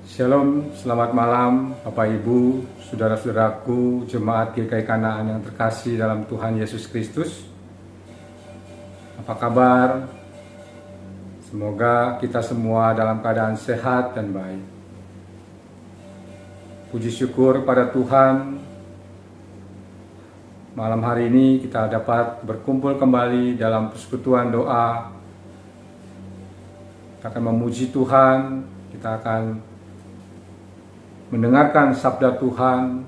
Shalom, selamat malam Bapak Ibu, saudara-saudaraku, jemaat GKI Kanaan yang terkasih dalam Tuhan Yesus Kristus. Apa kabar? Semoga kita semua dalam keadaan sehat dan baik. Puji syukur pada Tuhan, malam hari ini kita dapat berkumpul kembali dalam persekutuan doa. Kita akan memuji Tuhan, kita akan mendengarkan sabda Tuhan,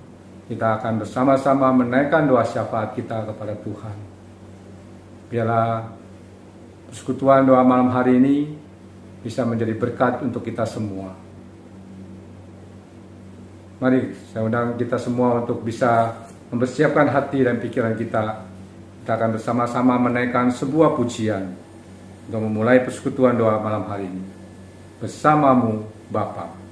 kita akan bersama-sama menaikkan doa syafaat kita kepada Tuhan. Biarlah persekutuan doa malam hari ini bisa menjadi berkat untuk kita semua. Mari saya undang kita semua untuk bisa mempersiapkan hati dan pikiran kita. Kita akan bersama-sama menaikkan sebuah pujian untuk memulai persekutuan doa malam hari ini. Bersamamu Bapa.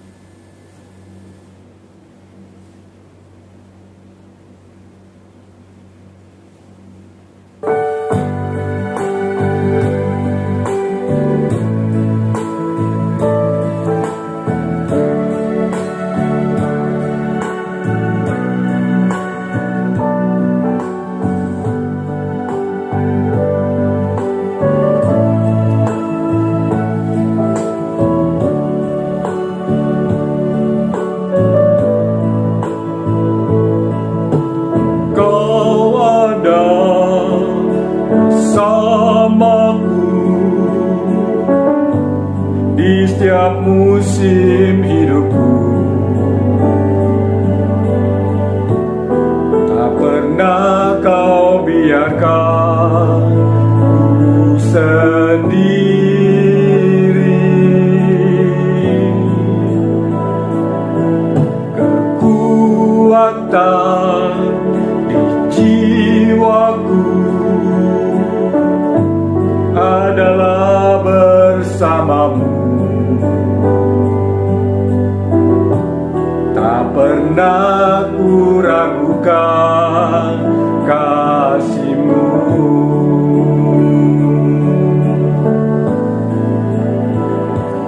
Setiap musim hidupku, tak pernah kau biarkan ku sendiri. Kekuatan di jiwaku adalah bersamamu. Pernah ku ragukan kasih-Mu.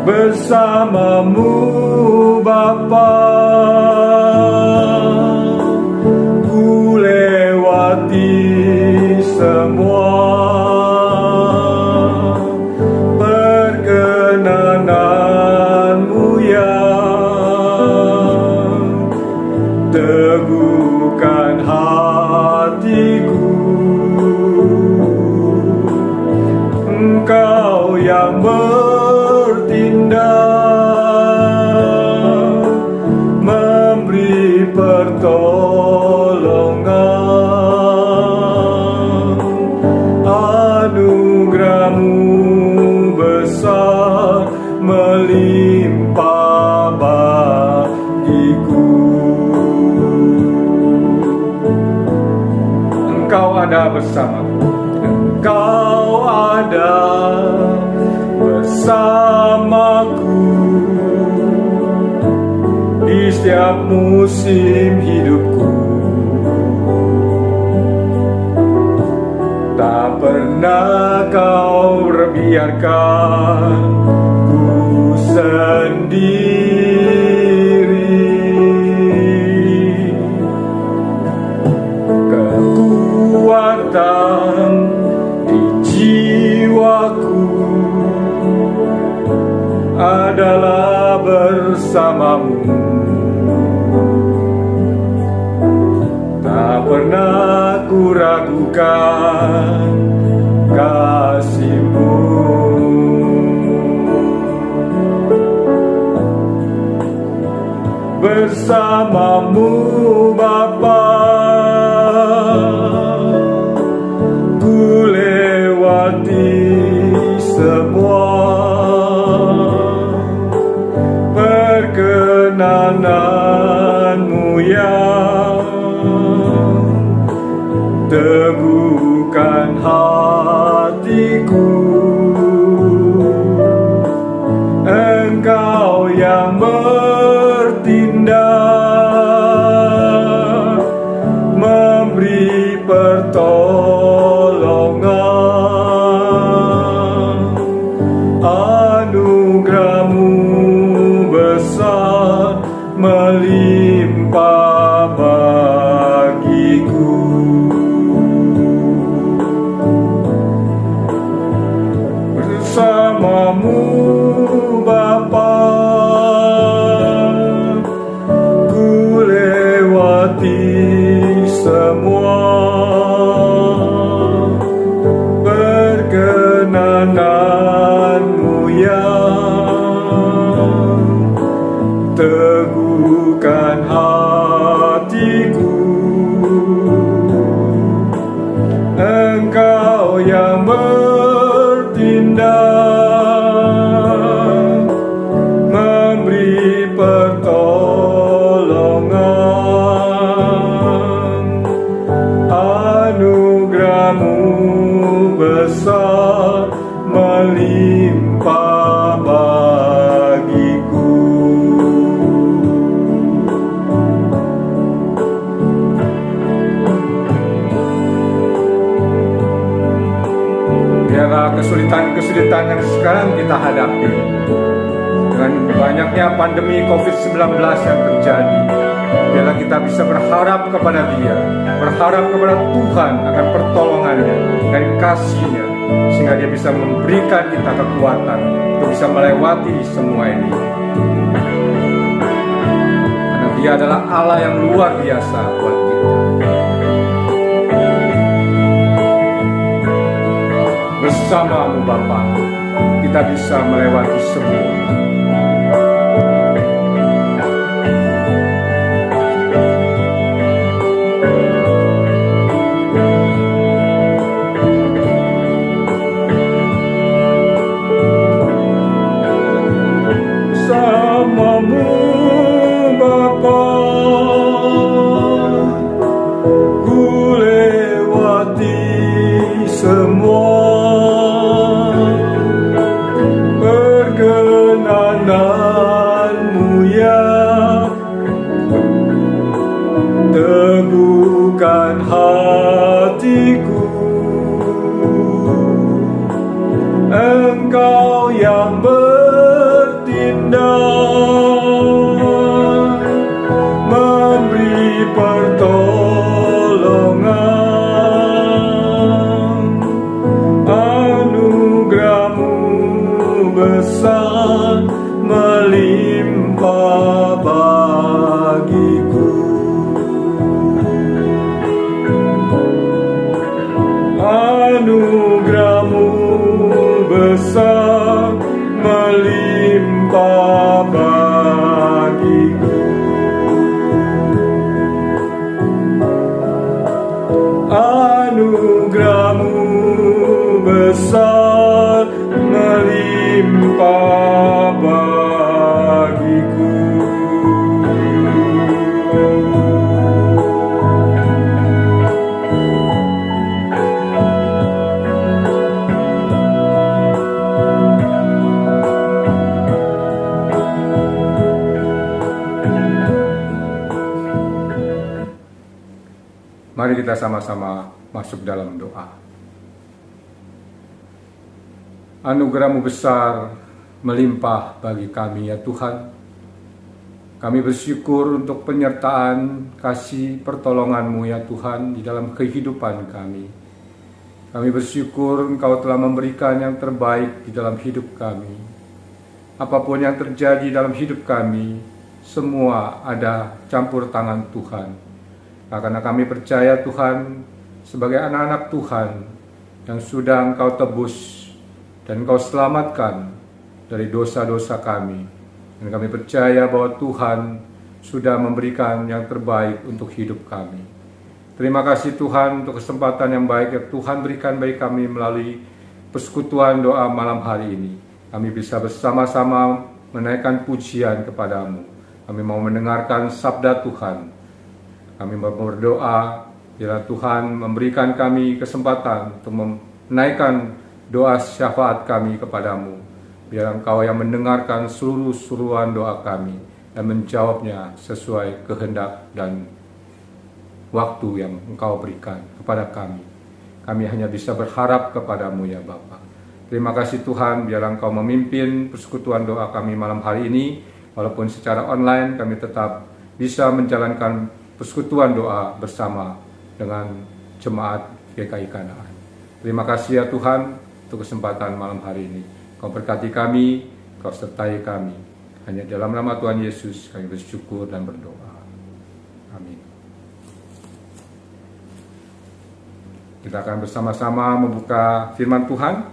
Bersamamu Bapa, ku lewati semua perkenanan-Mu teguhkan hatiku. Engkau yang bertindak, memberi pertolongan. Anugerah-Mu besar melimpah bagiku. Engkau ada bersamaku, Engkau ada bersamaku di setiap musim hidupku. Tak pernah kau biarkan ku sendiri. Kekuatan di jiwaku adalah bersamamu. Tak pernah ku ragukan kasih-Mu. Bersamamu Bapa, ku lewati semua perkenanan-Mu yang teguhkan hatiku. Engkau yang bertindak, memberi pertolongan. Anugerah-Mu besar memberi pertolongan. Anugerah-Mu besar melimpah bagiku. Biarlah kesulitan-kesulitan yang sekarang kita hadapi, dengan banyaknya pandemi COVID-19 yang terjadi, biarlah kita bisa berharap kepada Dia, berharap kepada Tuhan akan pertolongannya dan kasih-Nya, sehingga Dia bisa memberikan kita kekuatan untuk bisa melewati semua ini. Karena Dia adalah Allah yang luar biasa buat kita. Bersama-Mu Bapa, kita bisa melewati semua. Bersama-Mu Bapa, ku lewati semua. Perkenanan-Mu ya teguhkan hatiku. Engkau yang bertindak, memberi pertolongan. Anugerah-Mu besar melimpah bagiku. Anugerah-Mu besar melimpah bagiku. Anugerah-Mu besar melimpah bagiku. Mari kita sama-sama masuk dalam doa. Anugerah-Mu besar melimpah bagi kami ya Tuhan. Kami bersyukur untuk penyertaan kasih pertolongan-Mu ya Tuhan di dalam kehidupan kami. Kami bersyukur Engkau telah memberikan yang terbaik di dalam hidup kami. Apapun yang terjadi dalam hidup kami, semua ada campur tangan Tuhan. Karena kami percaya Tuhan, sebagai anak-anak Tuhan yang sudah Engkau tebus dan Engkau selamatkan dari dosa-dosa kami. Dan kami percaya bahwa Tuhan sudah memberikan yang terbaik untuk hidup kami. Terima kasih Tuhan untuk kesempatan yang baik yang Tuhan berikan bagi kami melalui persekutuan doa malam hari ini. Kami bisa bersama-sama menaikkan pujian kepadamu. Kami mau mendengarkan sabda Tuhan. Kami berdoa, biarlah Tuhan memberikan kami kesempatan untuk menaikkan doa syafaat kami kepadamu. Biar Engkau yang mendengarkan seluruh suruhan doa kami dan menjawabnya sesuai kehendak dan waktu yang Engkau berikan kepada kami. Kami hanya bisa berharap kepadamu ya Bapa. Terima kasih Tuhan, biar Engkau memimpin persekutuan doa kami malam hari ini. Walaupun secara online kami tetap bisa menjalankan persekutuan doa bersama dengan jemaat GKI Kanaan. Terima kasih ya Tuhan untuk kesempatan malam hari ini. Kau berkati kami, Kau sertai kami. Hanya dalam nama Tuhan Yesus kami bersyukur dan berdoa. Amin. Kita akan bersama-sama membuka firman Tuhan.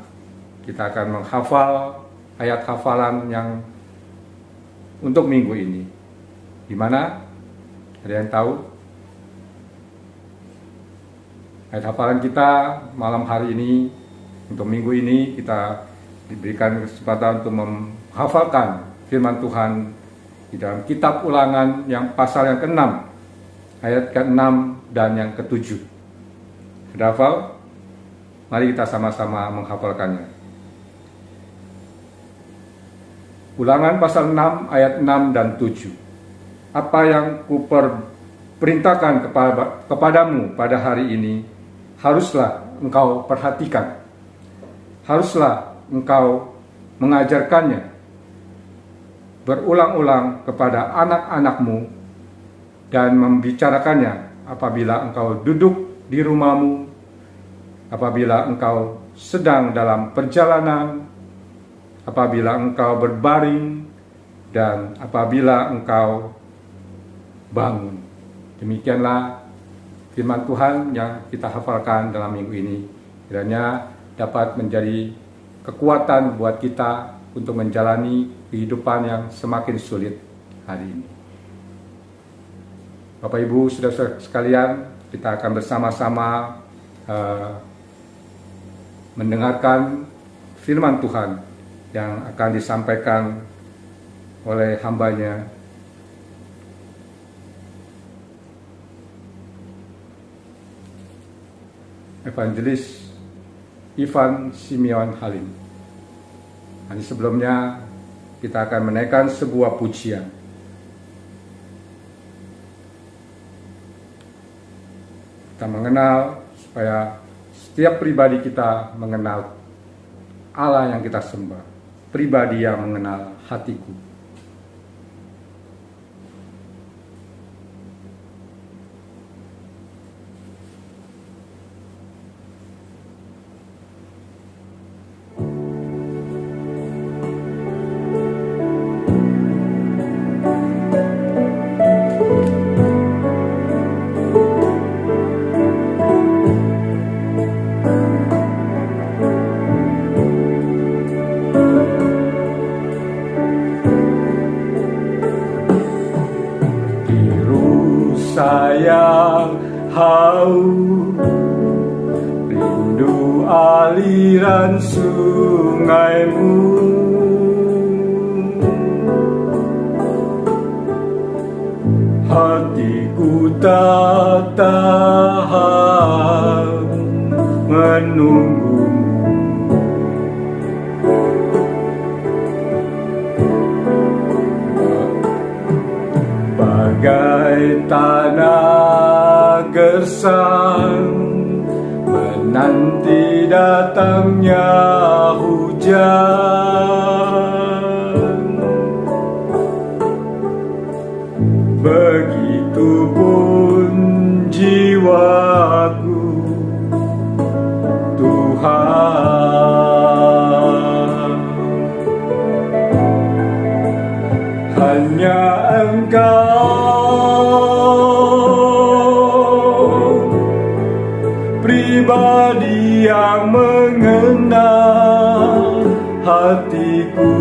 Kita akan menghafal ayat hafalan yang untuk minggu ini. Di mana? Ada yang tahu? Ayat hafalan kita malam hari ini, untuk minggu ini kita diberikan kesempatan untuk menghafalkan firman Tuhan di dalam kitab Ulangan yang pasal yang ke-6, ayat ke-6 dan yang ke-7. Sudah hafal? Mari kita sama-sama menghafalkannya. Ulangan pasal 6 ayat 6 dan 7. Apa yang kuperintahkan kepadamu pada hari ini, haruslah engkau perhatikan. Haruslah engkau mengajarkannya berulang-ulang kepada anak-anakmu dan membicarakannya apabila engkau duduk di rumahmu, apabila engkau sedang dalam perjalanan, apabila engkau berbaring, dan apabila engkau bangun. Demikianlah firman Tuhan yang kita hafalkan dalam minggu ini. Kiranya dapat menjadi kekuatan buat kita untuk menjalani kehidupan yang semakin sulit hari ini. Bapak Ibu, saudara sekalian, kita akan bersama-sama mendengarkan firman Tuhan yang akan disampaikan oleh hambanya, Evangelis Ivan Simeon Halim. Nanti sebelumnya kita akan menaikkan sebuah pujian. Kita mengenal supaya setiap pribadi kita mengenal Allah yang kita sembah. Pribadi yang mengenal hatiku. Sayang haus, rindu aliran sungaimu. Hatiku tak tahan menunggumu. Bagai tanah gersang menanti datangnya hujan, begitupun jiwaku, Tuhan. Hanya Engkau, pribadi yang mengenal hatiku.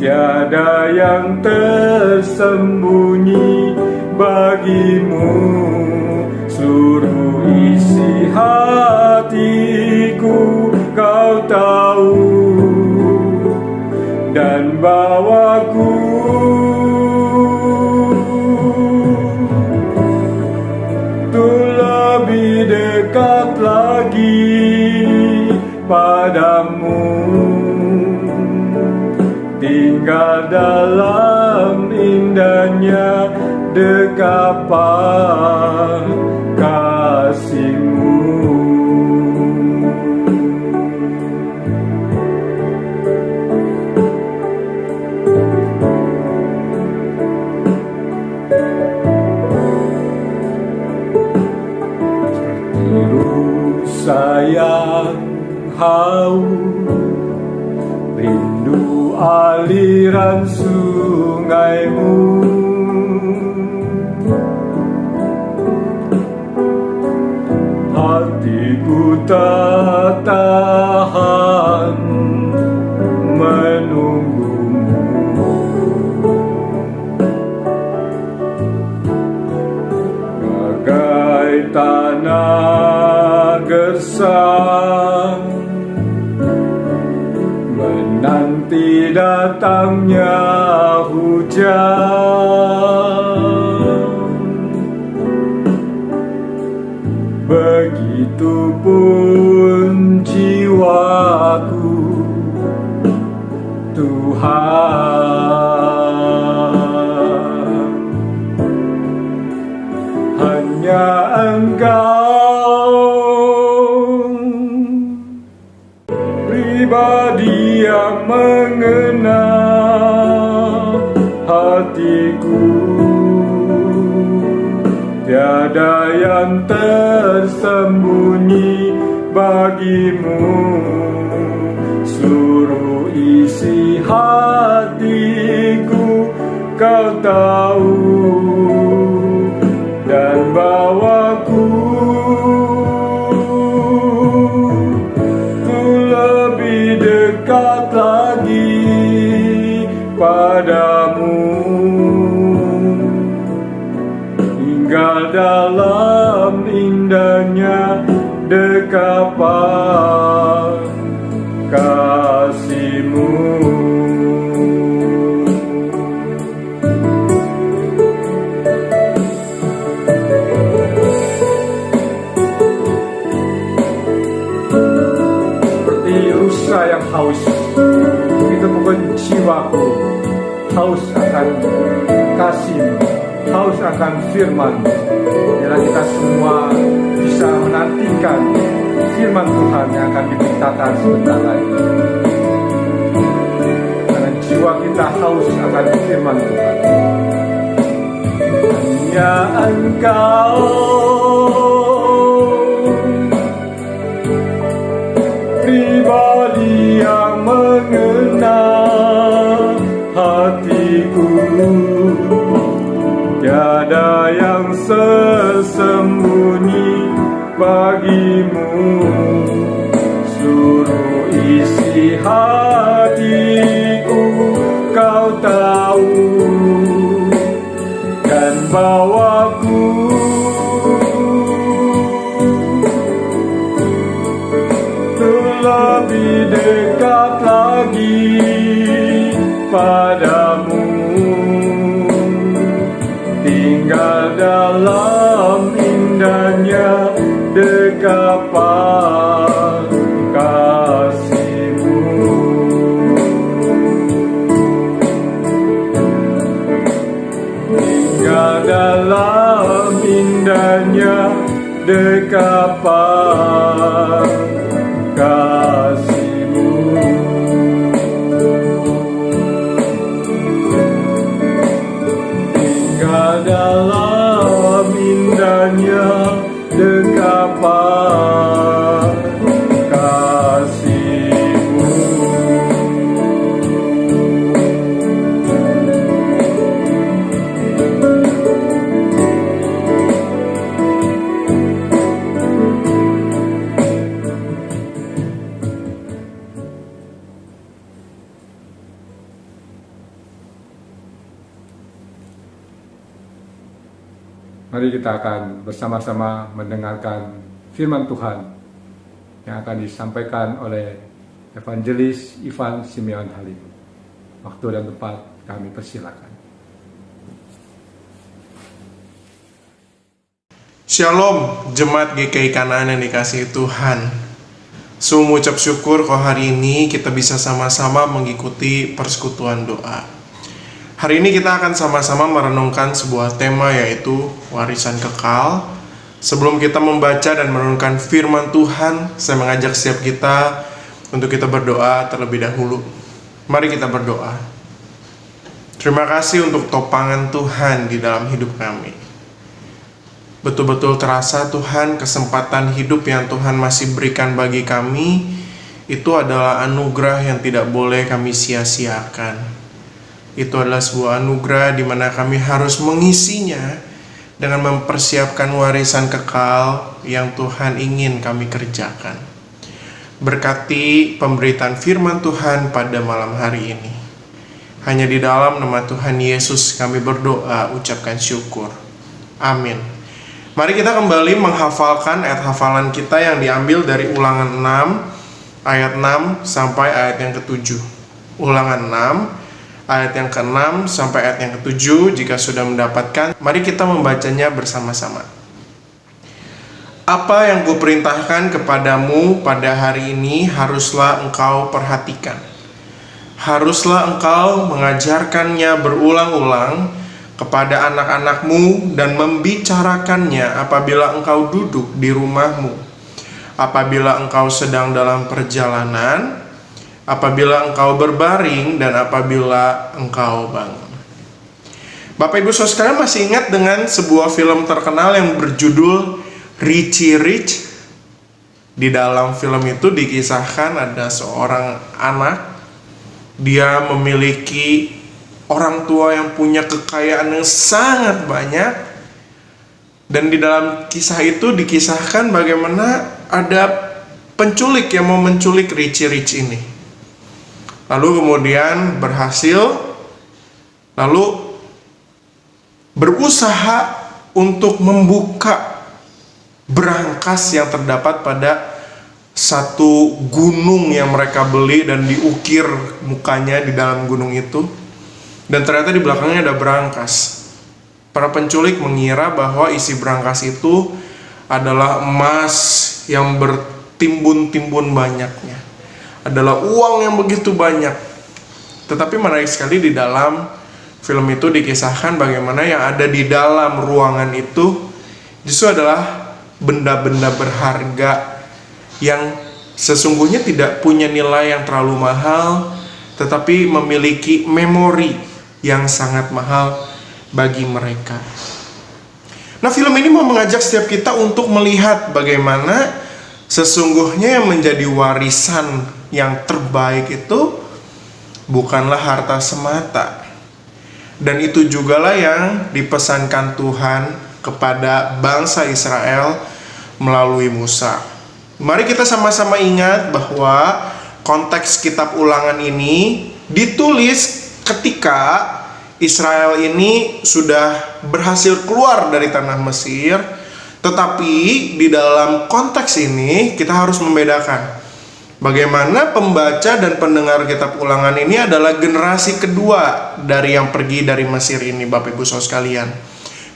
Tiada yang tersembunyi bagimu, seluruh isi hatiku Kau tahu, dan bawaku untuk lebih dekat lagi padamu, tinggal dalam indahnya dekapan kasih-Mu. Sayang haus, rindu aliran sungaimu. Hatiku tak tahan menunggumu. Bagai tanah gersang menanti datangnya hujan, begitupun jiwaku, Tuhan. Hanya Engkau pribadi yang mengenal hatiku, tiada yang tersembunyi bagimu. Seluruh isi hatiku Kau tahu, dan bawaku lebih dekat lagi padamu, tinggal dalam indahnya dekapan kasih-Mu. Yang haus, itu bukan jiwaku, haus akan kasih-Mu, haus akan firman. Biarlah kita semua bisa menantikan firman Tuhan yang akan diberitakan sebentar lagi, karena jiwa kita haus akan firman Tuhan. Hanya Engkau pribadi yang mengenal hatiku, tiada yang sesembunyi bagimu. Seluruh isi hatiku Kau tahu, dan bawaku lebih dekat lagi padamu, tinggal dalam indahnya dekapan kasih-Mu. Tinggal dalam indahnya dekapan kasih-Mu. Tinggal dalam indahnya dekapan kasih-Mu. Mari kita akan bersama-sama mendengarkan firman Tuhan yang akan disampaikan oleh Evangelis Ivan Simeon Halim. Waktu dan tempat kami persilakan. Shalom, Jemaat GKI Kanaan yang dikasihi Tuhan. Sungguh ucap syukur kalau hari ini kita bisa sama-sama mengikuti persekutuan doa. Hari ini kita akan sama-sama merenungkan sebuah tema, yaitu warisan kekal. Sebelum kita membaca dan merenungkan firman Tuhan, saya mengajak setiap kita untuk kita berdoa terlebih dahulu. Mari kita berdoa. Terima kasih untuk topangan Tuhan di dalam hidup kami. Betul-betul terasa Tuhan, kesempatan hidup yang Tuhan masih berikan bagi kami itu adalah anugerah yang tidak boleh kami sia-siakan. Itu adalah sebuah anugerah di mana kami harus mengisinya dengan mempersiapkan warisan kekal yang Tuhan ingin kami kerjakan. Berkati pemberitaan firman Tuhan pada malam hari ini. Hanya di dalam nama Tuhan Yesus kami berdoa, ucapkan syukur. Amin. Mari kita kembali menghafalkan ayat hafalan kita yang diambil dari Ulangan 6 ayat 6 sampai ayat yang ke-7. Ulangan 6 ayat yang ke-6 sampai ayat yang ke-7. Jika sudah mendapatkan, mari kita membacanya bersama-sama. Apa yang kuperintahkan kepadamu pada hari ini haruslah engkau perhatikan. Haruslah engkau mengajarkannya berulang-ulang kepada anak-anakmu dan membicarakannya apabila engkau duduk di rumahmu, apabila engkau sedang dalam perjalanan, apabila engkau berbaring, dan apabila engkau bangun. Bapak Ibu Saudara sekalian masih ingat dengan sebuah film terkenal yang berjudul Richie Rich? Di dalam film itu dikisahkan ada seorang anak, dia memiliki orang tua yang punya kekayaan yang sangat banyak, dan di dalam kisah itu dikisahkan bagaimana ada penculik yang mau menculik Richie Rich ini. Lalu kemudian berhasil, lalu berusaha untuk membuka berangkas yang terdapat pada satu gunung yang mereka beli dan diukir mukanya di dalam gunung itu, dan ternyata di belakangnya ada berangkas. Para penculik mengira bahwa isi berangkas itu adalah emas yang bertimbun-timbun banyaknya, adalah uang yang begitu banyak. Tetapi menarik sekali, di dalam film itu dikisahkan bagaimana yang ada di dalam ruangan itu justru adalah benda-benda berharga yang sesungguhnya tidak punya nilai yang terlalu mahal, tetapi memiliki memori yang sangat mahal bagi mereka. Nah, film ini mau mengajak setiap kita untuk melihat bagaimana sesungguhnya yang menjadi warisan yang terbaik itu bukanlah harta semata. Dan itu jugalah yang dipesankan Tuhan kepada bangsa Israel melalui Musa. Mari kita sama-sama ingat bahwa konteks kitab Ulangan ini ditulis ketika Israel ini sudah berhasil keluar dari tanah Mesir. Tetapi di dalam konteks ini kita harus membedakan bagaimana pembaca dan pendengar kitab Ulangan ini adalah generasi kedua dari yang pergi dari Mesir ini, Bapak Ibu Saudara sekalian.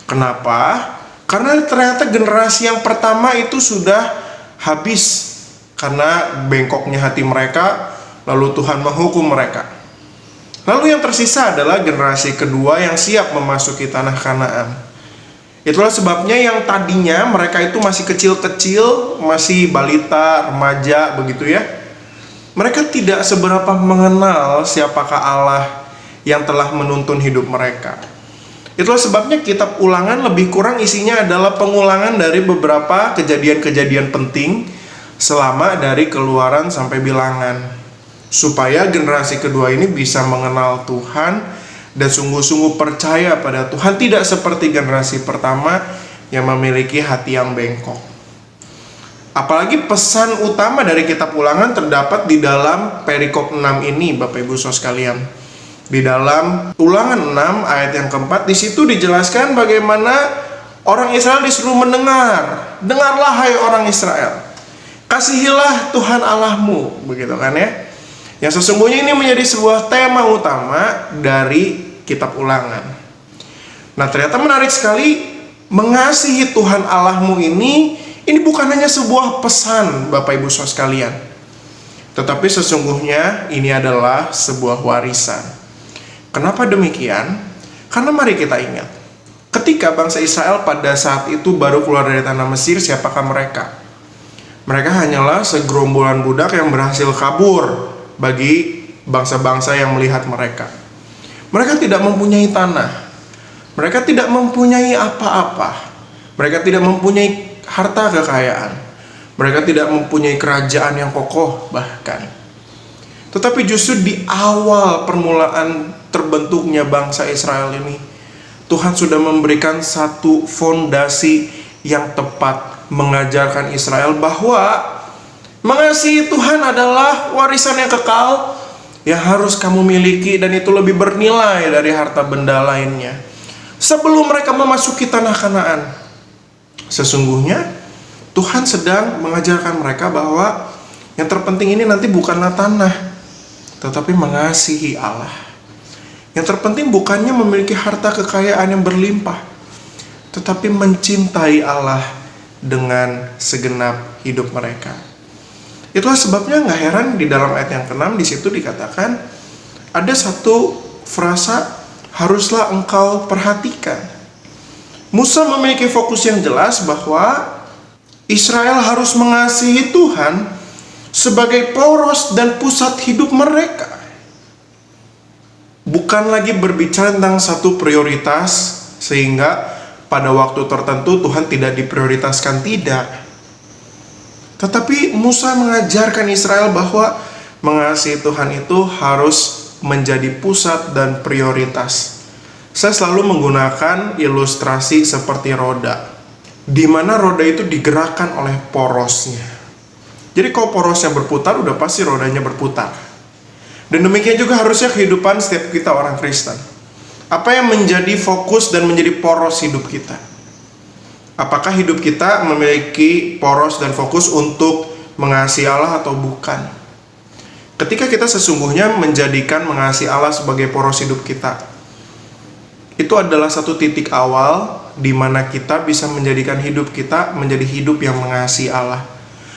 Kenapa? Karena ternyata generasi yang pertama itu sudah habis karena bengkoknya hati mereka, lalu Tuhan menghukum mereka. Lalu yang tersisa adalah generasi kedua yang siap memasuki tanah Kanaan. Itulah sebabnya yang tadinya mereka itu masih kecil-kecil, masih balita, remaja, begitu ya. Mereka tidak seberapa mengenal siapakah Allah yang telah menuntun hidup mereka. Itulah sebabnya kitab Ulangan lebih kurang isinya adalah pengulangan dari beberapa kejadian-kejadian penting selama dari Keluaran sampai Bilangan, supaya generasi kedua ini bisa mengenal Tuhan dan sungguh-sungguh percaya pada Tuhan, tidak seperti generasi pertama yang memiliki hati yang bengkok. Apalagi pesan utama dari kitab Ulangan terdapat di dalam perikop 6 ini, Bapak Ibu Saudara sekalian. Di dalam Ulangan 6 ayat yang keempat, di situ dijelaskan bagaimana orang Israel disuruh mendengar. Dengarlah hai orang Israel, kasihilah Tuhan Allahmu, begitu kan ya. Yang sesungguhnya ini menjadi sebuah tema utama dari kitab Ulangan. Nah, ternyata menarik sekali, mengasihi Tuhan Allahmu ini bukan hanya sebuah pesan, Bapak Ibu Saudara sekalian, tetapi sesungguhnya ini adalah sebuah warisan. Kenapa demikian? Karena mari kita ingat, ketika bangsa Israel pada saat itu baru keluar dari tanah Mesir, siapakah mereka? Mereka hanyalah segerombolan budak yang berhasil kabur bagi bangsa-bangsa yang melihat mereka. Mereka tidak mempunyai tanah, mereka tidak mempunyai apa-apa, mereka tidak mempunyai harta kekayaan, mereka tidak mempunyai kerajaan yang kokoh bahkan. Tetapi justru di awal permulaan terbentuknya bangsa Israel ini, Tuhan sudah memberikan satu fondasi yang tepat, mengajarkan Israel bahwa mengasihi Tuhan adalah warisan yang kekal yang harus kamu miliki, dan itu lebih bernilai dari harta benda lainnya. Sebelum mereka memasuki tanah Kanaan, sesungguhnya Tuhan sedang mengajarkan mereka bahwa yang terpenting ini nanti bukanlah tanah, tetapi mengasihi Allah. Yang terpenting bukannya memiliki harta kekayaan yang berlimpah, tetapi mencintai Allah dengan segenap hidup mereka. Itulah sebabnya nggak heran di dalam ayat yang ke-6 di situ dikatakan ada satu frasa, haruslah engkau perhatikan. Musa memiliki fokus yang jelas bahwa Israel harus mengasihi Tuhan sebagai poros dan pusat hidup mereka. Bukan lagi berbicara tentang satu prioritas sehingga pada waktu tertentu Tuhan tidak diprioritaskan, tidak. Tetapi Musa mengajarkan Israel bahwa mengasihi Tuhan itu harus menjadi pusat dan prioritas. Saya selalu menggunakan ilustrasi seperti roda, di mana roda itu digerakkan oleh porosnya. Jadi kalau porosnya berputar, udah pasti rodanya berputar. Dan demikian juga harusnya kehidupan setiap kita orang Kristen. Apa yang menjadi fokus dan menjadi poros hidup kita? Apakah hidup kita memiliki poros dan fokus untuk mengasihi Allah atau bukan? Ketika kita sesungguhnya menjadikan mengasihi Allah sebagai poros hidup kita, itu adalah satu titik awal di mana kita bisa menjadikan hidup kita menjadi hidup yang mengasihi Allah.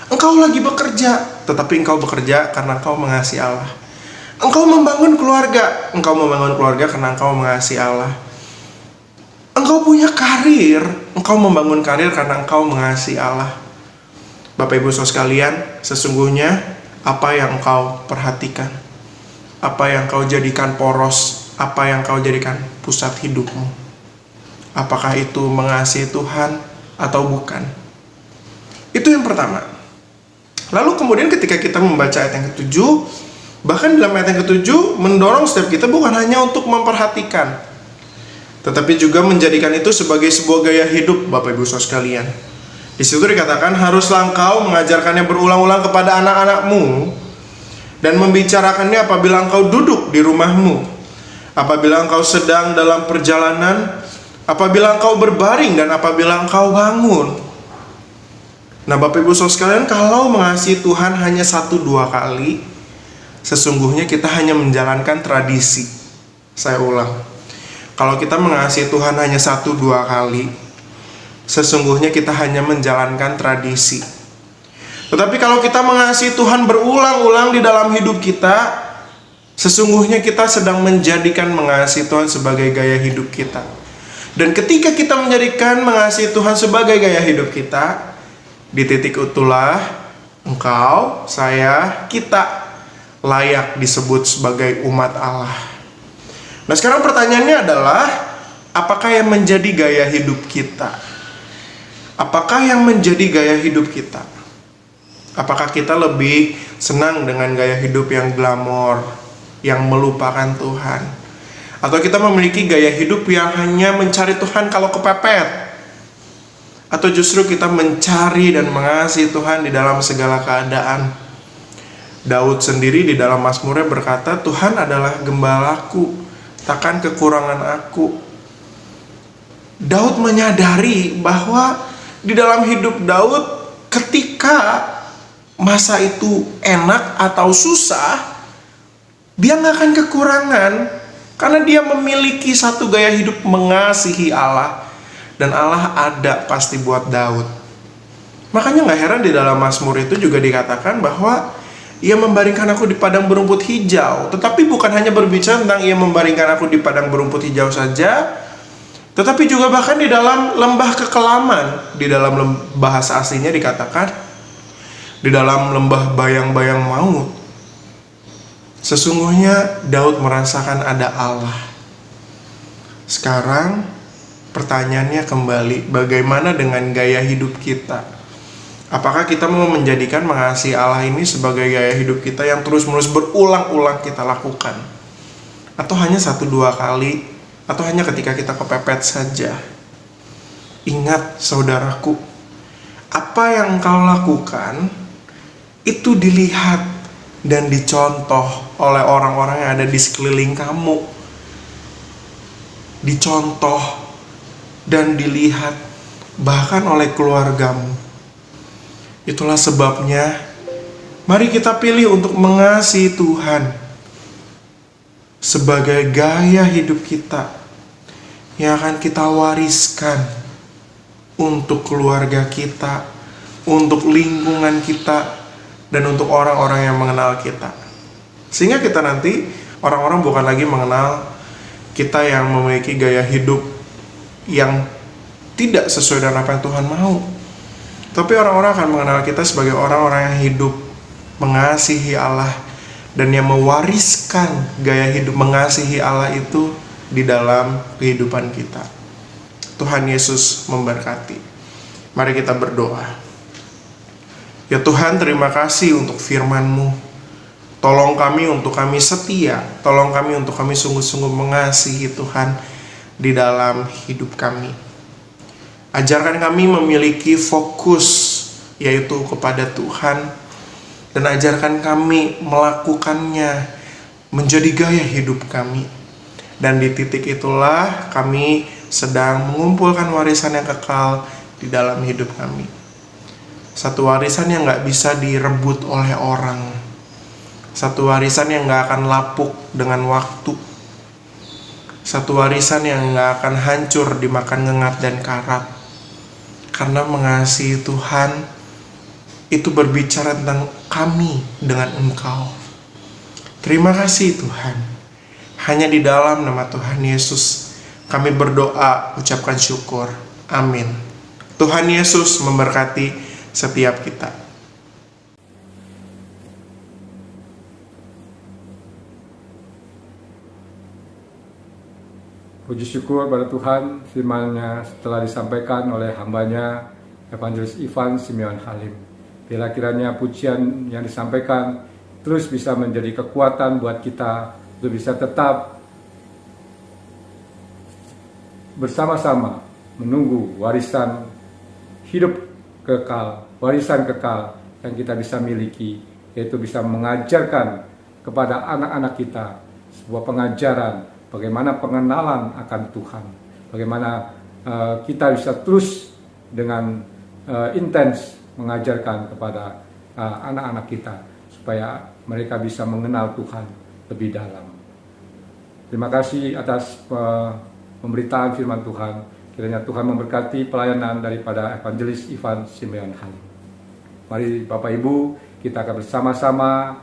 Engkau lagi bekerja, tetapi engkau bekerja karena engkau mengasihi Allah. Engkau membangun keluarga karena engkau mengasihi Allah. Engkau punya karir, engkau membangun karir karena engkau mengasihi Allah. Bapak Ibu Saudara sekalian, sesungguhnya apa yang engkau perhatikan, apa yang engkau jadikan poros, apa yang engkau jadikan pusat hidupmu, apakah itu mengasihi Tuhan atau bukan? Itu yang pertama. Lalu kemudian ketika kita membaca ayat yang ke-7, bahkan dalam ayat yang ke-7 mendorong setiap kita bukan hanya untuk memperhatikan, tetapi juga menjadikan itu sebagai sebuah gaya hidup, Bapak Ibu Saudara sekalian. Di situ dikatakan, haruslah engkau mengajarkannya berulang-ulang kepada anak-anakmu dan membicarakannya apabila engkau duduk di rumahmu, apabila engkau sedang dalam perjalanan, apabila engkau berbaring dan apabila engkau bangun. Nah, Bapak Ibu Saudara sekalian, kalau mengasihi Tuhan hanya 1-2 kali, sesungguhnya kita hanya menjalankan tradisi. Saya ulang, kalau kita mengasihi Tuhan hanya 1-2 kali, sesungguhnya kita hanya menjalankan tradisi. Tetapi kalau kita mengasihi Tuhan berulang-ulang di dalam hidup kita, sesungguhnya kita sedang menjadikan mengasihi Tuhan sebagai gaya hidup kita. Dan ketika kita menjadikan mengasihi Tuhan sebagai gaya hidup kita, di titik itulah engkau, saya, kita layak disebut sebagai umat Allah. Nah, sekarang pertanyaannya adalah, apakah yang menjadi gaya hidup kita? Apakah yang menjadi gaya hidup kita? Apakah kita lebih senang dengan gaya hidup yang glamor, yang melupakan Tuhan? Atau kita memiliki gaya hidup yang hanya mencari Tuhan kalau kepepet? Atau justru kita mencari dan mengasihi Tuhan di dalam segala keadaan? Daud sendiri di dalam Mazmurnya berkata, Tuhan adalah gembalaku, takkan kekurangan aku. Daud menyadari bahwa di dalam hidup Daud, ketika masa itu enak atau susah, dia gak akan kekurangan, karena dia memiliki satu gaya hidup mengasihi Allah. Dan Allah ada pasti buat Daud. Makanya gak heran di dalam Mazmur itu juga dikatakan bahwa Ia membaringkan aku di padang berumput hijau. Tetapi bukan hanya berbicara tentang Ia membaringkan aku di padang berumput hijau saja, tetapi juga bahkan di dalam lembah kekelaman. Di dalam bahasa aslinya dikatakan di dalam lembah bayang-bayang maut. Sesungguhnya Daud merasakan ada Allah. Sekarang pertanyaannya kembali, bagaimana dengan gaya hidup kita? Apakah kita mau menjadikan mengasihi Allah ini sebagai gaya hidup kita yang terus-menerus berulang-ulang kita lakukan? Atau hanya 1-2 kali? Atau hanya ketika kita kepepet saja? Ingat saudaraku, apa yang engkau lakukan itu dilihat dan dicontoh oleh orang-orang yang ada di sekeliling kamu. Dicontoh dan dilihat bahkan oleh keluargamu. Itulah sebabnya mari kita pilih untuk mengasihi Tuhan. sebagai gaya hidup kita yang akan kita wariskan untuk keluarga kita, untuk lingkungan kita, dan untuk orang-orang yang mengenal kita. Sehingga kita nanti, orang-orang bukan lagi mengenal kita yang memiliki gaya hidup yang tidak sesuai dengan apa yang Tuhan mau. Tapi orang-orang akan mengenal kita sebagai orang-orang yang hidup mengasihi Allah dan yang mewariskan gaya hidup mengasihi Allah itu di dalam kehidupan kita. Tuhan Yesus memberkati. Mari kita berdoa. Ya Tuhan, terima kasih untuk firman-Mu. Tolong kami untuk kami setia. Tolong kami untuk kami sungguh-sungguh mengasihi Tuhan di dalam hidup kami. Ajarkan kami memiliki fokus, yaitu kepada Tuhan. Dan ajarkan kami melakukannya menjadi gaya hidup kami. Dan di titik itulah kami sedang mengumpulkan warisan yang kekal di dalam hidup kami. Satu warisan yang gak bisa direbut oleh orang. Satu warisan yang gak akan lapuk dengan waktu. Satu warisan yang gak akan hancur dimakan ngengat dan karat. Karena mengasihi Tuhan itu berbicara tentang kami dengan Engkau. Terima kasih Tuhan. Hanya di dalam nama Tuhan Yesus kami berdoa, ucapkan syukur. Amin. Tuhan Yesus memberkati setiap kita. Puji syukur pada Tuhan, firman-Nya telah disampaikan oleh hamba-Nya Evangelis Ivan Simeon Halim. Bila kiranya pujian yang disampaikan terus bisa menjadi kekuatan buat kita untuk bisa tetap bersama-sama menunggu warisan hidup kekal, warisan kekal yang kita bisa miliki, yaitu bisa mengajarkan kepada anak-anak kita sebuah pengajaran bagaimana pengenalan akan Tuhan, bagaimana kita bisa terus dengan intens mengajarkan kepada anak-anak kita supaya mereka bisa mengenal Tuhan lebih dalam. Terima kasih atas pemberitaan firman Tuhan. Kiranya Tuhan memberkati pelayanan daripada Evangelis Ivan Simeon Halim. Mari Bapak Ibu, kita akan bersama-sama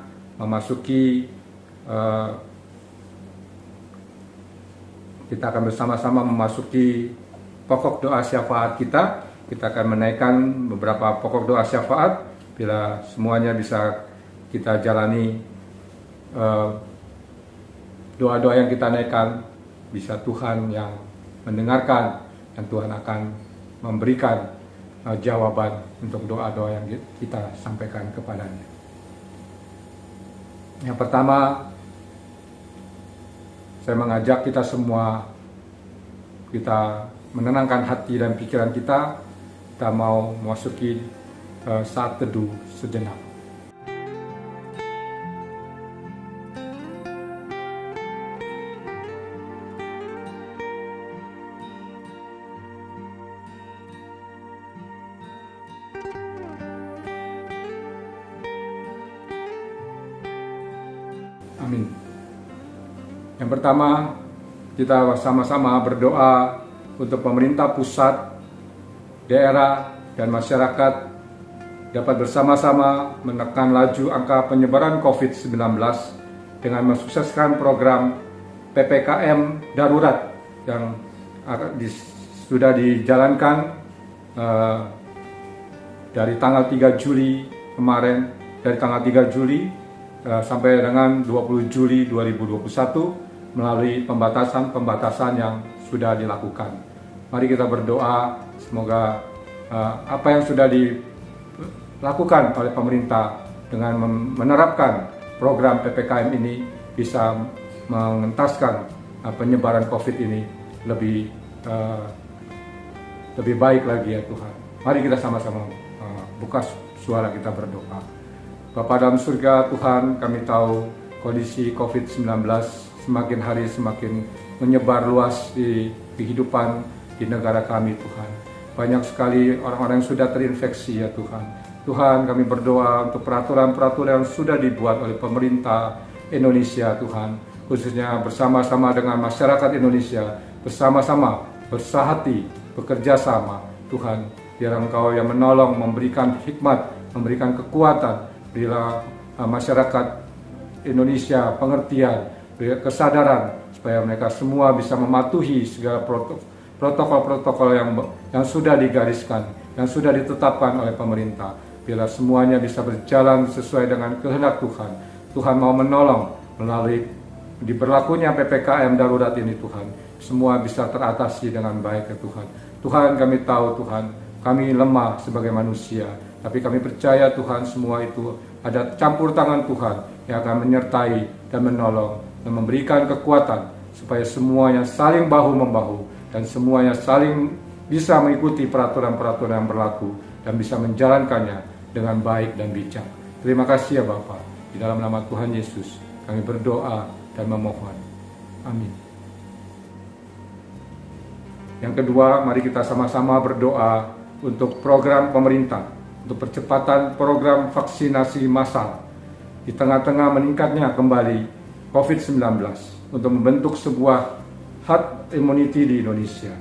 memasuki pokok doa syafaat kita. Kita akan menaikkan beberapa pokok doa syafaat. Bila semuanya bisa kita jalani, doa-doa yang kita naikkan bisa Tuhan yang mendengarkan, dan Tuhan akan memberikan jawaban untuk doa-doa yang kita sampaikan kepadanya. Yang pertama, saya mengajak kita semua, kita menenangkan hati dan pikiran kita. Kita mau memasuki saat teduh sejenak. Amin. Yang pertama, kita sama-sama berdoa untuk pemerintah pusat, daerah, dan masyarakat dapat bersama-sama menekan laju angka penyebaran COVID-19 dengan mensukseskan program PPKM darurat yang sudah dijalankan dari tanggal 3 Juli kemarin, dari tanggal 3 Juli sampai dengan 20 Juli 2021 melalui pembatasan yang sudah dilakukan. Mari kita berdoa semoga apa yang sudah dilakukan oleh pemerintah dengan menerapkan program PPKM ini bisa mengentaskan penyebaran COVID ini lebih baik lagi ya Tuhan. Mari kita sama-sama buka suara kita berdoa. Bapa dalam surga Tuhan, kami tahu kondisi COVID-19 semakin hari semakin menyebar luas di kehidupan di negara kami Tuhan. Banyak sekali orang-orang yang sudah terinfeksi ya Tuhan. Tuhan, kami berdoa untuk peraturan-peraturan yang sudah dibuat oleh pemerintah Indonesia Tuhan. khususnya bersama-sama dengan masyarakat Indonesia, bersama-sama bersahati, bekerja sama. Tuhan, biar Engkau yang menolong, memberikan hikmat, memberikan kekuatan, bila masyarakat Indonesia pengertian, kesadaran, supaya mereka semua bisa mematuhi segala protokol-protokol yang sudah digariskan, yang sudah ditetapkan oleh pemerintah. Bila semuanya bisa berjalan sesuai dengan kehendak Tuhan. Tuhan mau menolong melalui diberlakunya PPKM darurat ini Tuhan. Semua bisa teratasi dengan baik ya Tuhan. Tuhan, kami tahu Tuhan, kami lemah sebagai manusia. Tapi kami percaya Tuhan, semua itu ada campur tangan Tuhan yang akan menyertai dan menolong dan memberikan kekuatan supaya semuanya saling bahu-membahu dan semuanya saling bisa mengikuti peraturan-peraturan yang berlaku dan bisa menjalankannya dengan baik dan bijak. Terima kasih ya Bapa. Di dalam nama Tuhan Yesus kami berdoa dan memohon. Amin. Yang kedua, mari kita sama-sama berdoa untuk program pemerintah, untuk percepatan program vaksinasi massal di tengah-tengah meningkatnya kembali COVID-19 untuk membentuk sebuah herd immunity di Indonesia.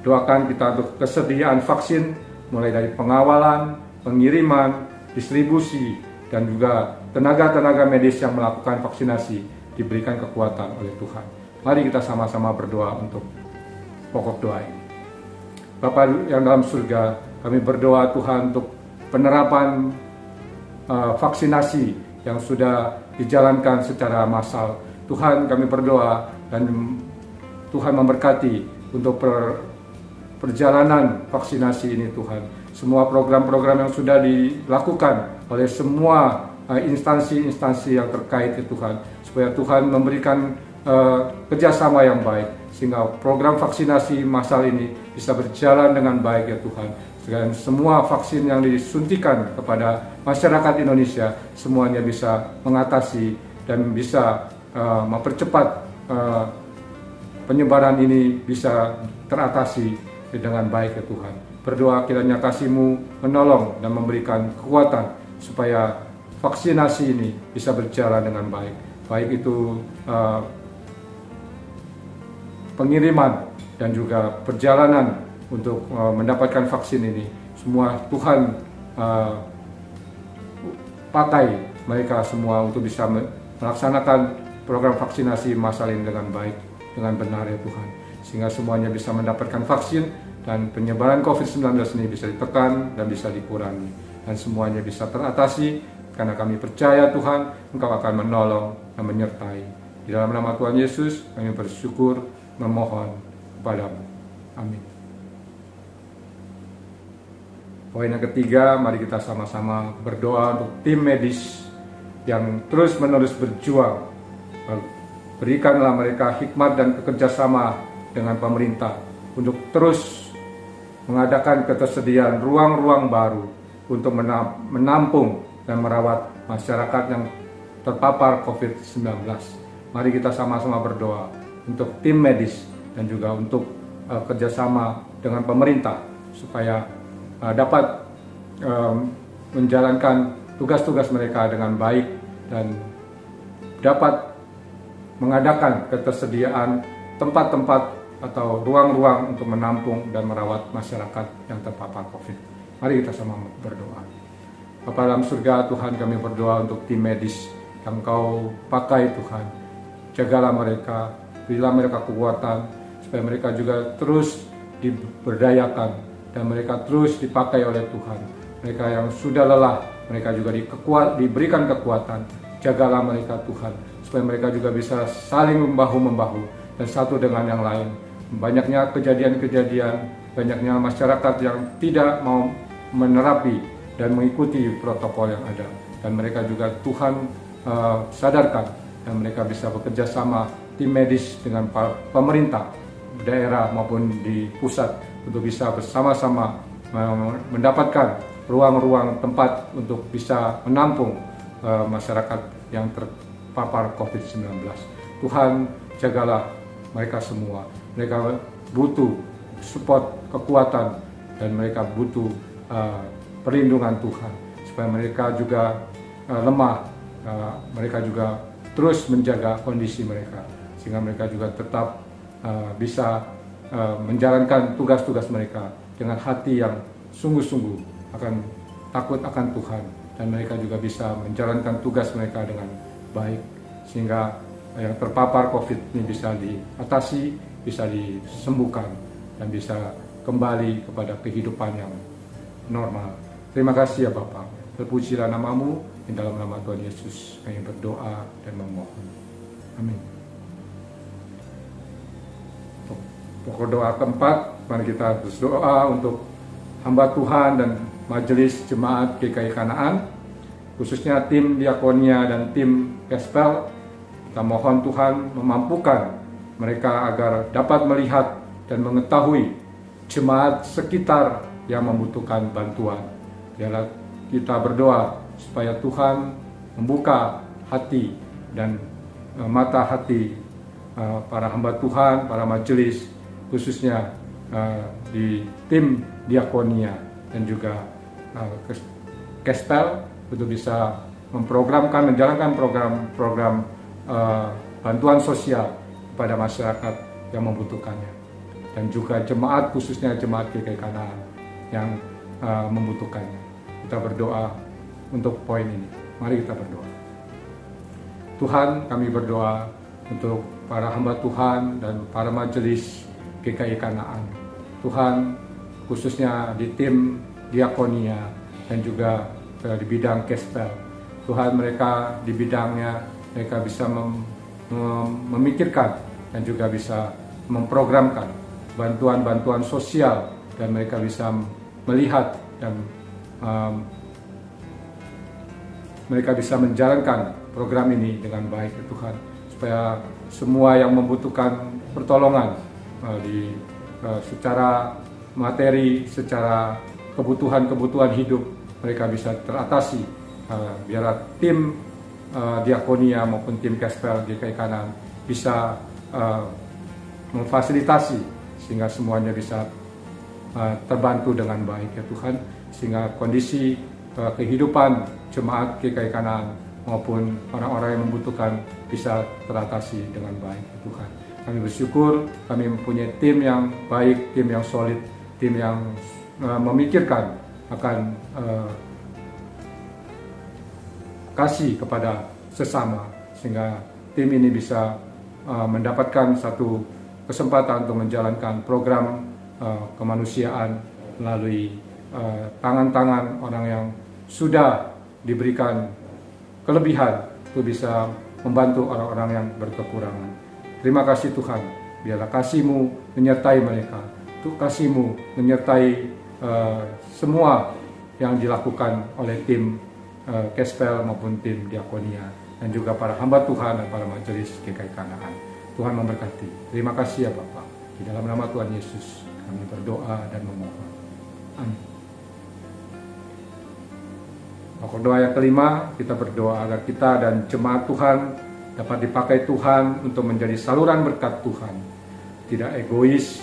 Doakan kita untuk kesediaan vaksin mulai dari pengawalan, pengiriman, distribusi, dan juga tenaga-tenaga medis yang melakukan vaksinasi diberikan kekuatan oleh Tuhan. Mari kita sama-sama berdoa untuk pokok doa ini. Bapa yang dalam surga, kami berdoa Tuhan untuk penerapan vaksinasi yang sudah dijalankan secara massal. Tuhan, kami berdoa dan Tuhan memberkati untuk perjalanan vaksinasi ini Tuhan. Semua program-program yang sudah dilakukan oleh semua instansi-instansi yang terkait ya Tuhan, supaya Tuhan memberikan kerjasama yang baik sehingga program vaksinasi massal ini bisa berjalan dengan baik ya Tuhan. Dan semua vaksin yang disuntikan kepada masyarakat Indonesia semuanya bisa mengatasi dan bisa mempercepat penyebaran ini bisa teratasi dengan baik ya Tuhan. Berdoa kiranya kasih-Mu menolong dan memberikan kekuatan supaya vaksinasi ini bisa berjalan dengan baik. Baik itu pengiriman dan juga perjalanan untuk mendapatkan vaksin ini. Semua Tuhan pakai mereka semua untuk bisa melaksanakan program vaksinasi massal ini dengan baik, dengan benar ya Tuhan. Sehingga semuanya bisa mendapatkan vaksin dan penyebaran COVID-19 ini bisa ditekan dan bisa dikurangi. Dan semuanya bisa teratasi karena kami percaya Tuhan, Engkau akan menolong dan menyertai. Di dalam nama Tuhan Yesus kami bersyukur memohon kepadamu. Amin. Poin yang ketiga, mari kita sama-sama berdoa untuk tim medis yang terus-menerus berjuang. Berikanlah mereka hikmat dan kerjasama dengan pemerintah untuk terus mengadakan ketersediaan ruang-ruang baru untuk menampung dan merawat masyarakat yang terpapar COVID-19. Mari kita sama-sama berdoa untuk tim medis dan juga untuk kerjasama dengan pemerintah supaya dapat menjalankan tugas-tugas mereka dengan baik dan dapat mengadakan ketersediaan tempat-tempat atau ruang-ruang untuk menampung dan merawat masyarakat yang terpapar COVID. Mari kita sama berdoa. Bapa dalam surga, Tuhan, kami berdoa untuk tim medis yang Kau pakai Tuhan. Jagalah mereka, berilah mereka kekuatan supaya mereka juga terus diberdayakan dan mereka terus dipakai oleh Tuhan. Mereka yang sudah lelah, mereka juga diberikan kekuatan. Jagalah mereka Tuhan, supaya mereka juga bisa saling membahu-membahu dan satu dengan yang lain. Banyaknya kejadian-kejadian, banyaknya masyarakat yang tidak mau menerapi dan mengikuti protokol yang ada. Dan mereka juga Tuhan sadarkan dan mereka bisa bekerja sama tim medis dengan pemerintah daerah maupun di pusat untuk bisa bersama-sama mendapatkan ruang-ruang tempat untuk bisa menampung masyarakat yang terpapar COVID-19. Tuhan, jagalah mereka semua. Mereka butuh support, kekuatan, dan mereka butuh perlindungan Tuhan supaya mereka juga lemah, mereka juga terus menjaga kondisi mereka, sehingga mereka juga tetap bisa menjalankan tugas-tugas mereka dengan hati yang sungguh-sungguh akan takut akan Tuhan, dan mereka juga bisa menjalankan tugas mereka dengan baik, sehingga yang terpapar COVID ini bisa diatasi, bisa disembuhkan, dan bisa kembali kepada kehidupan yang normal. Terima kasih ya Bapa. Terpujilah nama-Mu, di dalam nama Tuhan Yesus kami berdoa dan memohon. Amin. Pokok doa keempat, mari kita berdoa untuk hamba Tuhan dan majelis jemaat GKI Kanaan, khususnya tim diakonia dan tim Kespel. Kita mohon Tuhan memampukan mereka agar dapat melihat dan mengetahui jemaat sekitar yang membutuhkan bantuan. Biarlah kita berdoa supaya Tuhan membuka hati dan mata hati para hamba Tuhan, para majelis, khususnya di tim diakonia dan juga Kespel, untuk bisa memprogramkan, menjalankan program-program bantuan sosial kepada masyarakat yang membutuhkannya, dan juga jemaat, khususnya jemaat GKI Kanaan yang membutuhkannya. Kita berdoa untuk poin ini. Mari kita berdoa. Tuhan, kami berdoa untuk para hamba Tuhan dan para majelis GKI Kanaan. Tuhan, khususnya di tim diakonia dan juga di bidang Kespel. Tuhan, mereka di bidangnya, mereka bisa memikirkan dan juga bisa memprogramkan bantuan-bantuan sosial, dan mereka bisa melihat dan mereka bisa menjalankan program ini dengan baik ya Tuhan, supaya semua yang membutuhkan pertolongan secara materi, secara kebutuhan hidup, mereka bisa teratasi. Biarlah tim diakonia maupun tim Kespel GKI Kanaan bisa memfasilitasi sehingga semuanya bisa terbantu dengan baik ya Tuhan, sehingga kondisi kehidupan jemaat GKI Kanaan maupun orang-orang yang membutuhkan bisa teratasi dengan baik ya Tuhan. Kami bersyukur kami mempunyai tim yang baik, tim yang solid, tim yang memikirkan akan kasih kepada sesama, sehingga tim ini bisa mendapatkan satu kesempatan untuk menjalankan program kemanusiaan melalui tangan-tangan orang yang sudah diberikan kelebihan untuk bisa membantu orang-orang yang berkekurangan. Terima kasih Tuhan, biarlah kasih-Mu menyertai mereka, kasih-Mu menyertai semua yang dilakukan oleh tim Kespel maupun tim diakonia, dan juga para hamba Tuhan dan para majelis GKI Kanaan. Tuhan memberkati. Terima kasih ya Bapak. Di dalam nama Tuhan Yesus kami berdoa dan memohon. Amin. Pokok doa yang kelima, kita berdoa agar kita dan jemaat Tuhan dapat dipakai Tuhan untuk menjadi saluran berkat Tuhan. Tidak egois,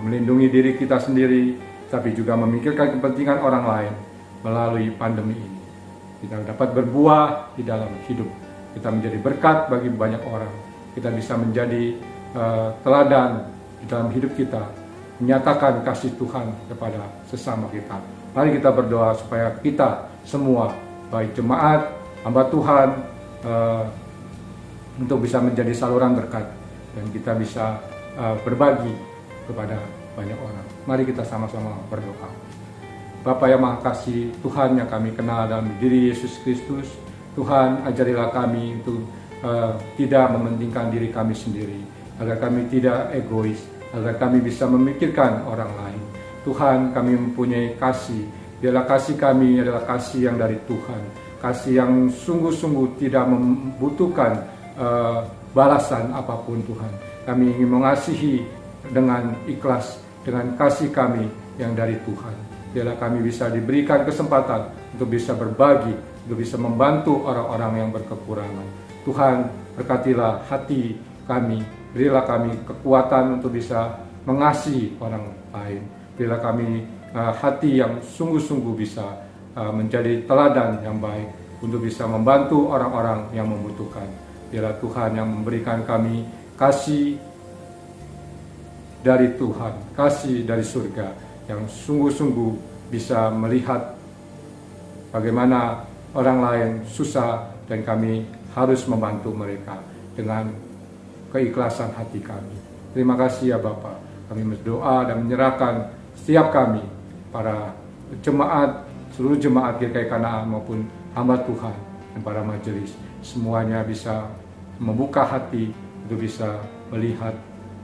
melindungi diri kita sendiri, tapi juga memikirkan kepentingan orang lain melalui pandemi ini. Kita dapat berbuah di dalam hidup. Kita menjadi berkat bagi banyak orang. Kita bisa menjadi teladan di dalam hidup kita, menyatakan kasih Tuhan kepada sesama kita. Mari kita berdoa supaya kita semua, baik jemaat, hamba Tuhan, untuk bisa menjadi saluran berkat, dan kita bisa berbagi kepada banyak orang. Mari kita sama-sama berdoa. Bapa yang Maha Kasih, Tuhan yang kami kenal dalam diri Yesus Kristus, Tuhan ajarilah kami untuk tidak mementingkan diri kami sendiri, agar kami tidak egois, agar kami bisa memikirkan orang lain. Tuhan, kami mempunyai kasih, biarlah kasih kami adalah kasih yang dari Tuhan, kasih yang sungguh-sungguh tidak membutuhkan balasan apapun Tuhan. Kami ingin mengasihi dengan ikhlas, dengan kasih kami yang dari Tuhan. Biarlah kami bisa diberikan kesempatan untuk bisa berbagi, untuk bisa membantu orang-orang yang berkekurangan. Tuhan, berkatilah hati kami, berilah kami kekuatan untuk bisa mengasihi orang lain. Berilah kami hati yang sungguh-sungguh bisa menjadi teladan yang baik untuk bisa membantu orang-orang yang membutuhkan. Biarlah Tuhan yang memberikan kami kasih dari Tuhan, kasih dari surga, yang sungguh-sungguh bisa melihat bagaimana orang lain susah dan kami harus membantu mereka dengan keikhlasan hati kami. Terima kasih ya Bapa. Kami berdoa dan menyerahkan setiap kami, para jemaat, seluruh jemaat GKI Kanaan maupun hamba Tuhan dan para majelis, semuanya bisa membuka hati untuk bisa melihat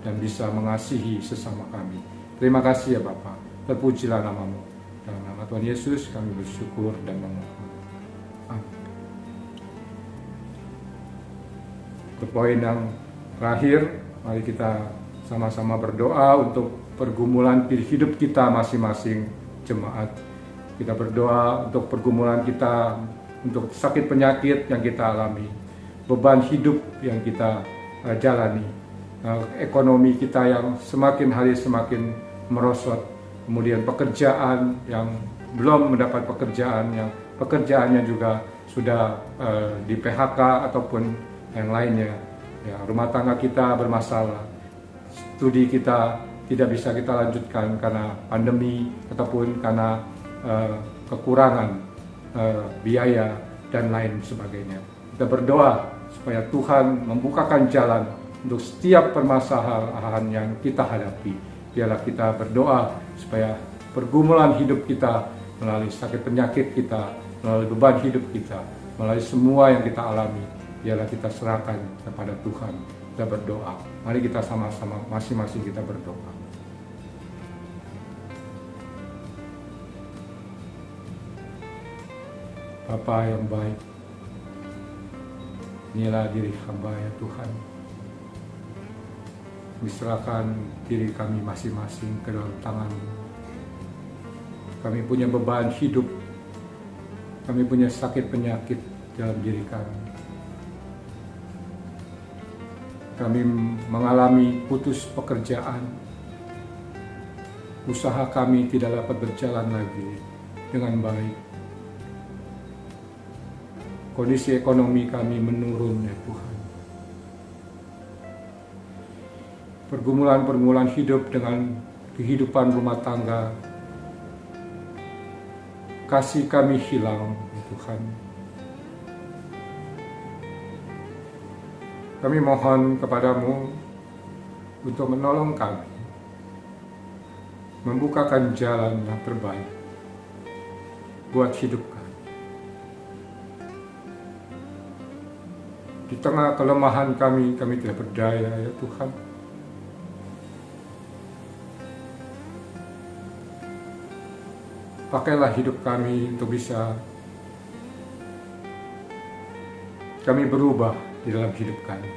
dan bisa mengasihi sesama kami. Terima kasih ya Bapa. Terpujilah nama-Mu. Dalam nama Tuhan Yesus kami bersyukur dan memohon. Amin. Ke poin yang terakhir, mari kita sama-sama berdoa untuk pergumulan hidup kita masing-masing jemaat. Kita berdoa untuk pergumulan kita, untuk sakit penyakit yang kita alami, beban hidup yang kita jalani, ekonomi kita yang semakin hari semakin merosot, kemudian pekerjaan yang belum mendapat pekerjaan, yang pekerjaannya juga sudah di PHK ataupun yang lainnya, ya, rumah tangga kita bermasalah, studi kita tidak bisa kita lanjutkan karena pandemi ataupun karena kekurangan biaya dan lain sebagainya. Kita berdoa supaya Tuhan membukakan jalan untuk setiap permasalahan yang kita hadapi. Biarlah kita berdoa supaya pergumulan hidup kita, melalui sakit penyakit kita, melalui beban hidup kita, melalui semua yang kita alami, biarlah kita serahkan kepada Tuhan. Kita berdoa. Mari kita sama-sama masing-masing kita berdoa. Bapa yang baik, inilah diri hamba ya Tuhan. Diserahkan diri kami masing-masing ke dalam tangan-Mu. Kami punya beban hidup, kami punya sakit penyakit dalam diri kami. Kami mengalami putus pekerjaan, usaha kami tidak dapat berjalan lagi dengan baik. Kondisi ekonomi kami menurun ya Tuhan. Pergumulan-pergumulan hidup dengan kehidupan rumah tangga, kasih kami hilang ya Tuhan. Kami mohon kepada-Mu untuk menolong kami, membukakan jalan yang terbaik buat hidup kami. Di tengah kelemahan kami tidak berdaya ya Tuhan. Pakailah hidup kami untuk bisa kami berubah di dalam hidup kami.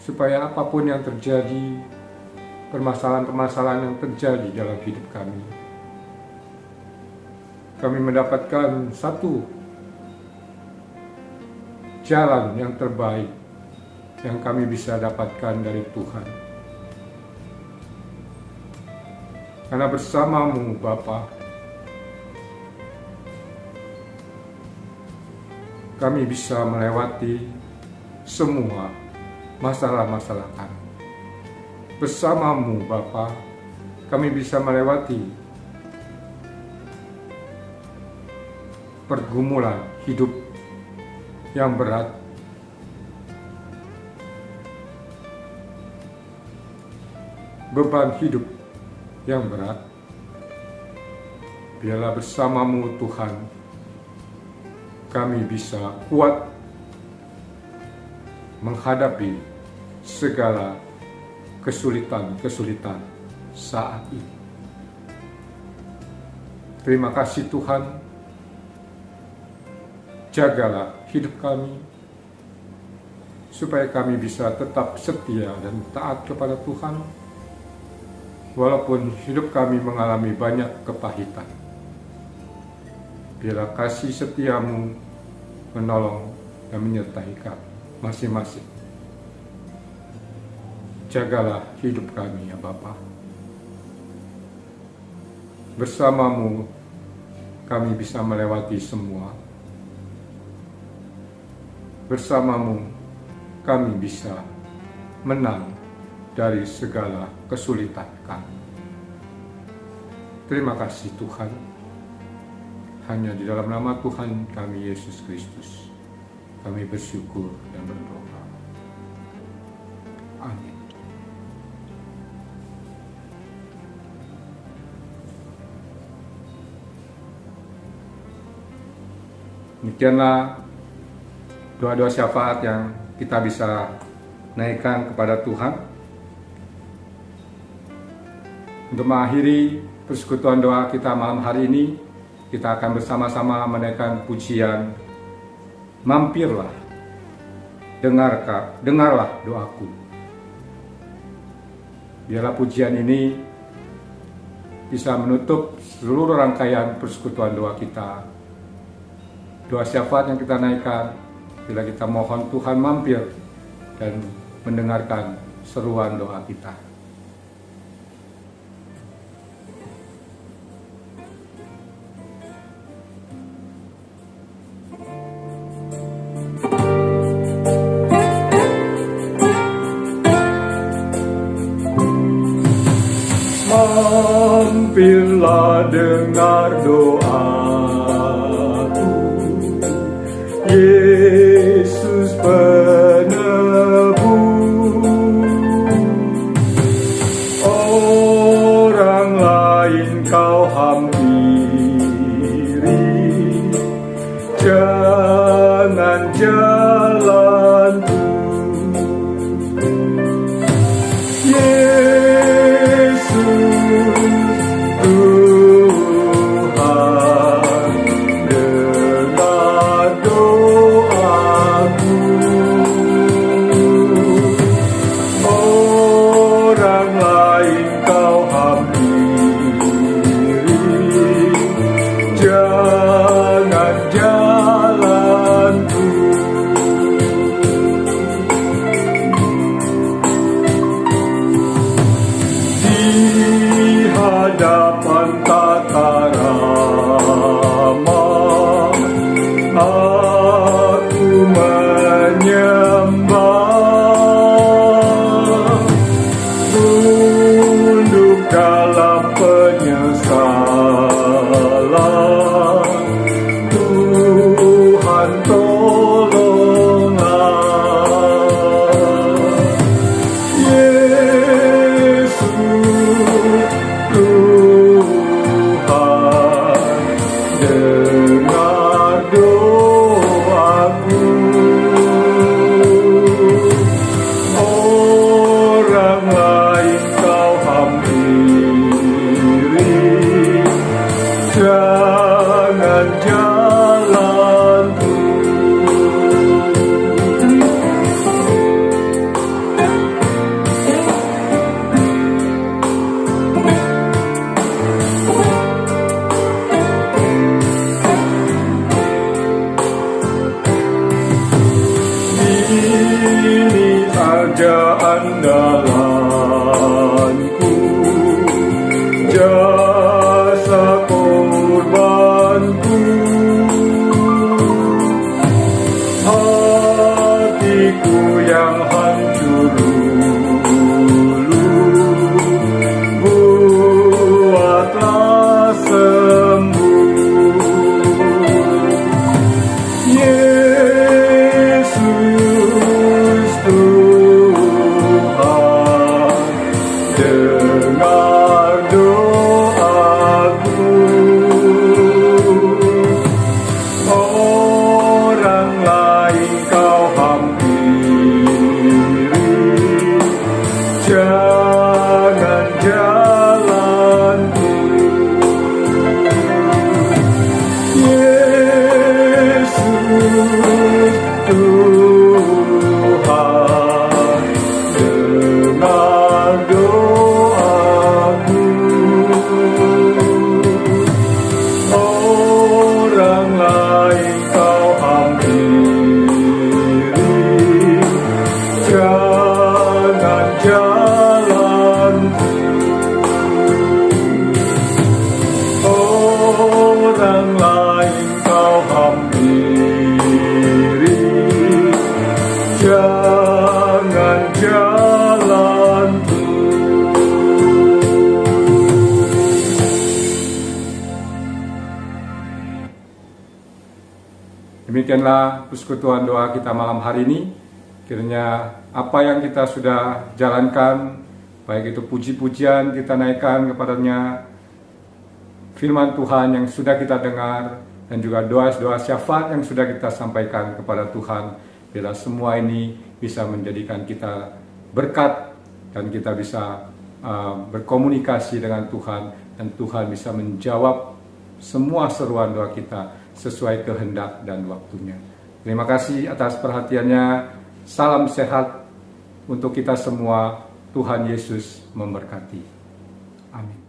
Supaya apapun yang terjadi, permasalahan-permasalahan yang terjadi dalam hidup kami mendapatkan satu jalan yang terbaik yang kami bisa dapatkan dari Tuhan. Karena bersama-Mu Bapa, kami bisa melewati semua masalah-masalah kami. Bersama-Mu Bapa, kami bisa melewati pergumulan hidup yang berat, beban hidup yang berat. Biarlah bersama-Mu Tuhan, kami bisa kuat menghadapi segala kesulitan-kesulitan saat ini. Terima kasih Tuhan, jagalah hidup kami, supaya kami bisa tetap setia dan taat kepada Tuhan, walaupun hidup kami mengalami banyak kepahitan. Biarlah kasih setia-Mu menolong dan menyertai kami masing-masing. Jagalah hidup kami ya Bapa. Bersama-Mu kami bisa melewati semua. bersamamu kami bisa menang dari segala kesulitan kami. Terima kasih Tuhan. Hanya di dalam nama Tuhan kami Yesus Kristus kami bersyukur dan berdoa. Amin. Demikianlah doa-doa syafaat yang kita bisa naikkan kepada Tuhan. Untuk mengakhiri persekutuan doa kita malam hari ini, kita akan bersama-sama menaikkan pujian Mampirlah, dengarlah doaku. Biarlah pujian ini bisa menutup seluruh rangkaian persekutuan doa kita. Doa syafaat yang kita naikkan, bila kita mohon Tuhan mampir dan mendengarkan seruan doa kita. Mampirlah dengar doaku, Yesus penebus. Orang lain kau hampiri, jangan jalanku. Hadapan tata rama aku menyembah, tunduk dalam penyesalan. Tuhan tolonglah. Dengar doaku, orang lain kau hampiri, jangan jalanku. Ini saja andalanku, jasa korbanku. Hatiku yang hancur dulu, buatlah sembuh. Yesus Tuhan, Demikianlah persekutuan doa kita malam hari ini. Kiranya apa yang kita sudah jalankan, baik itu puji-pujian kita naikkan kepadanya, firman Tuhan yang sudah kita dengar, dan juga doa-doa syafaat yang sudah kita sampaikan kepada Tuhan, bila semua ini bisa menjadikan kita berkat dan kita bisa berkomunikasi dengan Tuhan, dan Tuhan bisa menjawab semua seruan doa kita sesuai kehendak dan waktunya. Terima kasih atas perhatiannya. Salam sehat untuk kita semua. Tuhan Yesus memberkati. Amin.